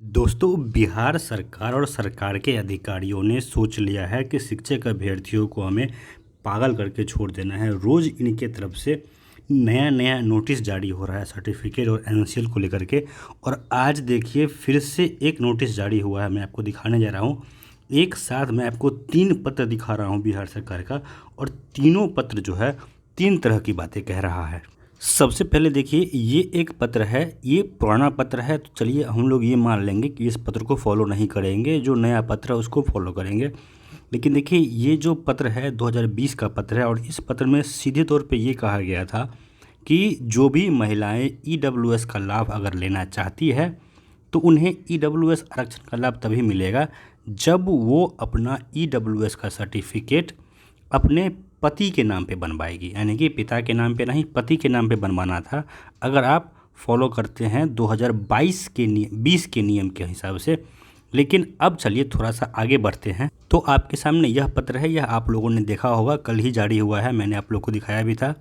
दोस्तों, बिहार सरकार और सरकार के अधिकारियों ने सोच लिया है कि शिक्षक अभ्यर्थियों को हमें पागल करके छोड़ देना है। रोज़ इनके तरफ से नया नया नोटिस जारी हो रहा है सर्टिफिकेट और एनसीएल को लेकर के। और आज देखिए फिर से एक नोटिस जारी हुआ है, मैं आपको दिखाने जा रहा हूँ। एक साथ मैं आपको 3 पत्र दिखा रहा हूँ बिहार सरकार का, और तीनों पत्र जो है 3 तरह की बातें कह रहा है। सबसे पहले देखिए, ये एक पत्र है, ये पुराना पत्र है, तो चलिए हम लोग ये मान लेंगे कि इस पत्र को फॉलो नहीं करेंगे, जो नया पत्र है उसको फॉलो करेंगे। लेकिन देखिए, ये जो पत्र है 2020 का पत्र है, और इस पत्र में सीधे तौर पे ये कहा गया था कि जो भी महिलाएं ईडब्ल्यूएस का लाभ अगर लेना चाहती है तो उन्हें ईडब्ल्यूएस आरक्षण का लाभ तभी मिलेगा जब वो अपना ईडब्ल्यूएस का सर्टिफिकेट अपने पति के नाम पे बनवाएगी। यानी कि पिता के नाम पे नहीं, पति के नाम पे बनवाना था, अगर आप फॉलो करते हैं 2022 के 20 के नियम के हिसाब से। लेकिन अब चलिए थोड़ा सा आगे बढ़ते हैं। तो आपके सामने यह पत्र है, यह आप लोगों ने देखा होगा, कल ही जारी हुआ है, मैंने आप लोग को दिखाया भी था।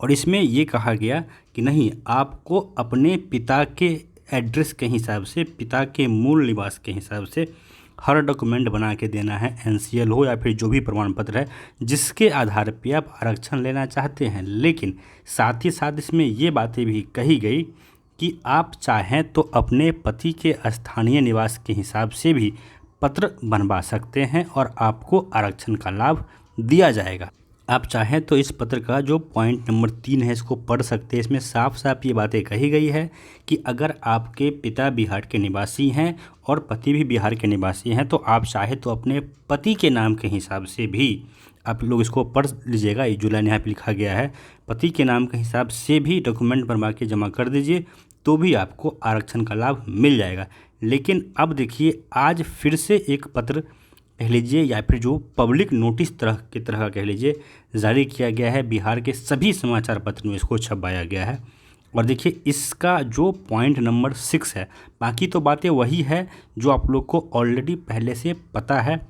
और इसमें ये कहा गया कि नहीं, आपको अपने पिता के एड्रेस के हिसाब से, पिता के मूल निवास के हिसाब से हर डॉक्यूमेंट बना के देना है, एनसीएल हो या फिर जो भी प्रमाण पत्र है जिसके आधार पे आप आरक्षण लेना चाहते हैं। लेकिन साथ ही साथ इसमें ये बातें भी कही गई कि आप चाहें तो अपने पति के स्थानीय निवास के हिसाब से भी पत्र बनवा सकते हैं और आपको आरक्षण का लाभ दिया जाएगा। आप चाहें तो इस पत्र का जो पॉइंट नंबर 3 है इसको पढ़ सकते हैं। इसमें साफ साफ ये बातें कही गई है कि अगर आपके पिता बिहार के निवासी हैं और पति भी बिहार के निवासी हैं तो आप चाहे तो अपने पति के नाम के हिसाब से भी, आप लोग इसको पढ़ लीजिएगा, ये जो लाइन यहाँ पे लिखा गया है, पति के नाम के हिसाब से भी डॉक्यूमेंट बनवा के जमा कर दीजिए तो भी आपको आरक्षण का लाभ मिल जाएगा। लेकिन अब देखिए, आज फिर से एक पत्र कह लीजिए या फिर जो पब्लिक नोटिस तरह का कह लीजिए जारी किया गया है। बिहार के सभी समाचार पत्र में इसको छपाया गया है। और देखिए, इसका जो पॉइंट नंबर 6 है, बाकी तो बातें वही है जो आप लोग को ऑलरेडी पहले से पता है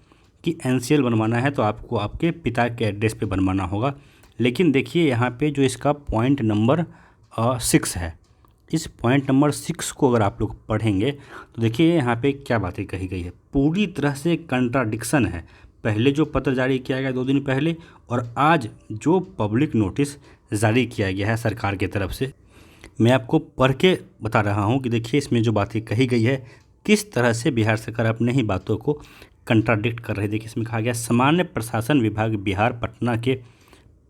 कि एनसीएल बनवाना है तो आपको आपके पिता के एड्रेस पे बनवाना होगा। लेकिन देखिए यहाँ पे जो इसका पॉइंट नंबर 6 है, इस पॉइंट नंबर 6 को अगर आप लोग पढ़ेंगे तो देखिए यहाँ पे क्या बातें कही गई है, पूरी तरह से कंट्राडिक्शन है। पहले जो पत्र जारी किया गया 2 दिन पहले और आज जो पब्लिक नोटिस जारी किया गया है सरकार की तरफ से, मैं आपको पढ़ के बता रहा हूँ कि देखिए इसमें जो बातें कही गई है किस तरह से बिहार सरकार अपने ही बातों को कंट्राडिक्ट कर रही है। देखिए इसमें कहा गया, सामान्य प्रशासन विभाग बिहार पटना के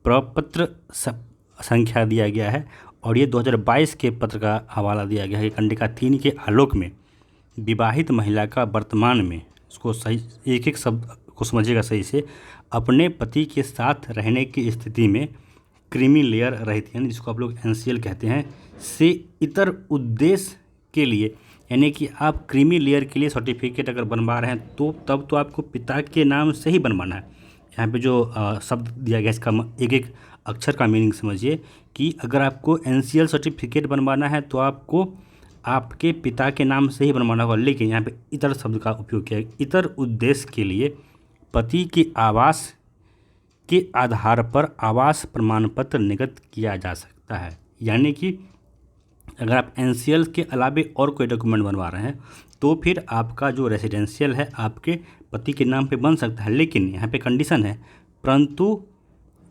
प्रपत्र संख्या दिया गया है और ये 2022 के पत्र का हवाला दिया गया है। कंडिका 3 के आलोक में विवाहित महिला का वर्तमान में, इसको सही एक एक शब्द को समझिएगा सही से, अपने पति के साथ रहने की स्थिति में क्रीमी लेयर रहित, यानी जिसको आप लोग एनसीएल कहते हैं, से इतर उद्देश्य के लिए, यानी कि आप क्रीमी लेयर के लिए सर्टिफिकेट अगर बनवा रहे हैं तो तब तो आपको पिता के नाम से ही बनवाना है। यहाँ पे जो शब्द दिया गया इसका एक एक अक्षर का मीनिंग समझिए कि अगर आपको एनसीएल सर्टिफिकेट बनवाना है तो आपको आपके पिता के नाम से ही बनवाना होगा। लेकिन यहाँ पे इतर शब्द का उपयोग किया है, इतर उद्देश्य के लिए पति के आवास के आधार पर आवास प्रमाण पत्र निर्गत किया जा सकता है। यानी कि अगर आप एनसीएल के अलावे और कोई डॉक्यूमेंट बनवा रहे हैं तो फिर आपका जो रेसिडेंशियल है आपके पति के नाम पे बन सकता है। लेकिन यहाँ पे कंडीशन है, परंतु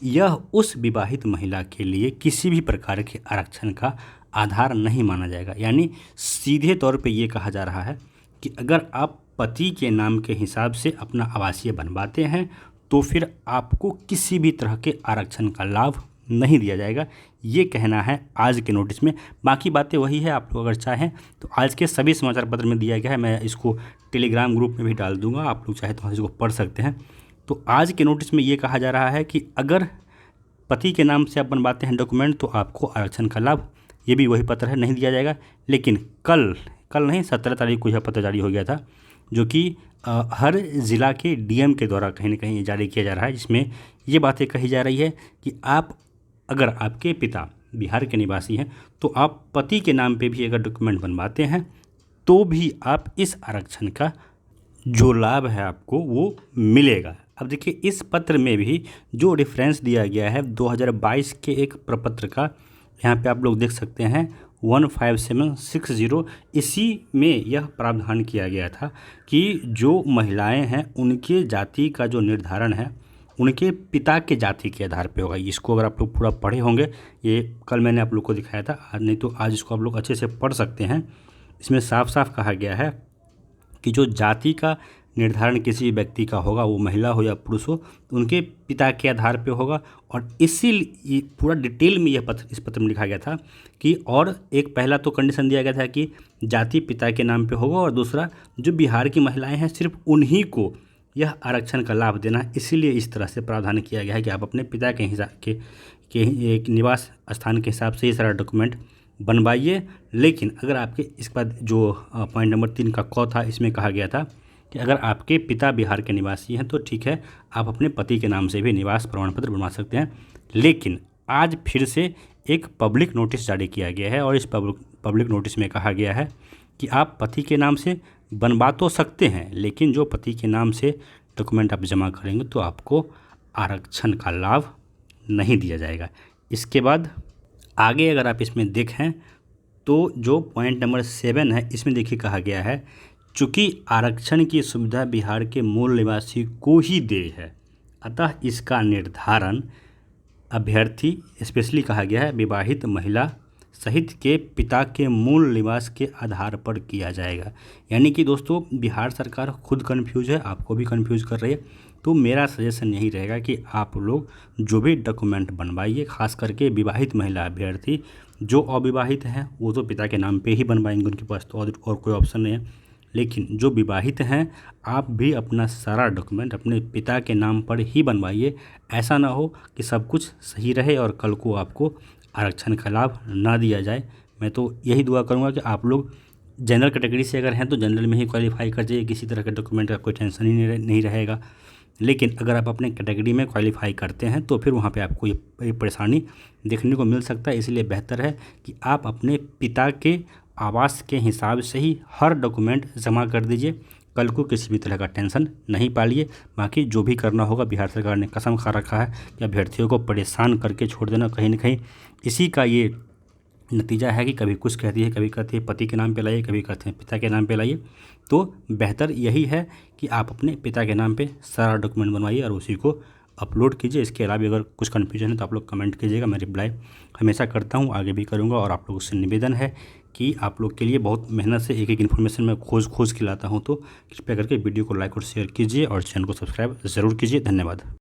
यह उस विवाहित महिला के लिए किसी भी प्रकार के आरक्षण का आधार नहीं माना जाएगा। यानी सीधे तौर पे ये कहा जा रहा है कि अगर आप पति के नाम के हिसाब से अपना आवासीय बनवाते हैं तो फिर आपको किसी भी तरह के आरक्षण का लाभ नहीं दिया जाएगा। ये कहना है आज के नोटिस में। बाकी बातें वही है, आप लोग अगर चाहें तो आज के सभी समाचार पत्र में दिया गया है, मैं इसको टेलीग्राम ग्रुप में भी डाल दूंगा, आप लोग चाहे तो इसको पढ़ सकते हैं। तो आज के नोटिस में ये कहा जा रहा है कि अगर पति के नाम से आप बनवाते हैं डॉक्यूमेंट तो आपको आरक्षण का लाभ, ये भी वही पत्र है, नहीं दिया जाएगा। लेकिन कल नहीं 17 तारीख को यह पत्र जारी हो गया था, जो कि हर ज़िला के डीएम के द्वारा कहीं ना कहीं जारी किया जा रहा है, जिसमें ये बातें कही जा रही है कि आप अगर आपके पिता बिहार के निवासी हैं तो आप पति के नाम पे भी अगर डॉक्यूमेंट बनवाते हैं तो भी आप इस आरक्षण का जो लाभ है आपको वो मिलेगा। अब देखिए, इस पत्र में भी जो रेफरेंस दिया गया है 2022 के एक प्रपत्र का, यहाँ पे आप लोग देख सकते हैं, 15760। इसी में यह प्रावधान किया गया था कि जो महिलाएं हैं उनके जाति का जो निर्धारण है उनके पिता के जाति के आधार पे होगा। इसको अगर आप लोग पूरा पढ़े होंगे, ये कल मैंने आप लोग को दिखाया था, नहीं तो आज इसको आप लोग अच्छे से पढ़ सकते हैं। इसमें साफ साफ कहा गया है कि जो जाति का निर्धारण किसी व्यक्ति का होगा, वो महिला हो या पुरुष हो, उनके पिता के आधार पे होगा। और इसी पूरा डिटेल में यह इस पत्र में लिखा गया था कि और एक पहला तो कंडीशन दिया गया था कि जाति पिता के नाम पे होगा, और दूसरा जो बिहार की महिलाएं हैं सिर्फ उन्हीं को यह आरक्षण का लाभ देना है। इसीलिए इस तरह से प्रावधान किया गया है कि आप अपने पिता के हिसाब के एक निवास स्थान के हिसाब से ये सारा डॉक्यूमेंट बनवाइए। लेकिन अगर आपके इसके बाद जो पॉइंट नंबर 3 का क था, इसमें कहा गया था कि अगर आपके पिता बिहार के निवासी हैं तो ठीक है, आप अपने पति के नाम से भी निवास प्रमाण पत्र बनवा सकते हैं। लेकिन आज फिर से एक पब्लिक नोटिस जारी किया गया है, और इस पब्लिक नोटिस में कहा गया है कि आप पति के नाम से बनवा तो सकते हैं, लेकिन जो पति के नाम से डॉक्यूमेंट आप जमा करेंगे तो आपको आरक्षण का लाभ नहीं दिया जाएगा। इसके बाद आगे अगर आप इसमें देखें तो जो पॉइंट नंबर 7 है, इसमें देखिए कहा गया है, चूँकि आरक्षण की सुविधा बिहार के मूल निवासी को ही देय है, अतः इसका निर्धारण अभ्यर्थी, स्पेशली कहा गया है विवाहित महिला सहित के पिता के मूल निवास के आधार पर किया जाएगा। यानी कि दोस्तों बिहार सरकार खुद कंफ्यूज है, आपको भी कंफ्यूज कर रही है। तो मेरा सजेशन यही रहेगा कि आप लोग जो भी डॉक्यूमेंट बनवाइए, खास करके विवाहित महिला अभ्यर्थी, जो अविवाहित हैं वो तो पिता के नाम पे ही बनवाएंगे, उनके पास तो और कोई ऑप्शन नहीं है। लेकिन जो विवाहित हैं आप भी अपना सारा डॉक्यूमेंट अपने पिता के नाम पर ही बनवाइए। ऐसा ना हो कि सब कुछ सही रहे और कल को आपको आरक्षण का लाभ ना दिया जाए। मैं तो यही दुआ करूंगा कि आप लोग जनरल कैटेगरी से अगर हैं तो जनरल में ही क्वालिफाई कर जाइए, किसी तरह के डॉक्यूमेंट का कोई टेंशन ही नहीं रहेगा। लेकिन अगर आप अपने कैटेगरी में क्वालिफाई करते हैं तो फिर वहाँ पे आपको ये परेशानी देखने को मिल सकता है। इसलिए बेहतर है कि आप अपने पिता के आवास के हिसाब से ही हर डॉक्यूमेंट जमा कर दीजिए, कल को किसी भी तरह का टेंशन नहीं पालिए। बाकी जो भी करना होगा, बिहार सरकार ने कसम खा रखा है कि अभ्यर्थियों को परेशान करके छोड़ देना, कहीं ना कहीं इसी का ये नतीजा है कि कभी कुछ कहती है, कभी कहती है पति के नाम पे लाइए, कभी कहते हैं पिता के नाम पे लाइए। तो बेहतर यही है कि आप अपने पिता के नाम पे सारा डॉक्यूमेंट बनवाइए और उसी को अपलोड कीजिए। इसके अलावा अगर कुछ कन्फ्यूजन है तो आप लोग कमेंट कीजिएगा, मैं रिप्लाई हमेशा करता हूँ, आगे भी करूँगा। और आप लोगों से निवेदन है कि आप लोग के लिए बहुत मेहनत से एक एक इन्फॉर्मेशन मैं खोज के लाता हूँ, तो कृपया करके वीडियो को लाइक और शेयर कीजिए और चैनल को सब्सक्राइब ज़रूर कीजिए। धन्यवाद।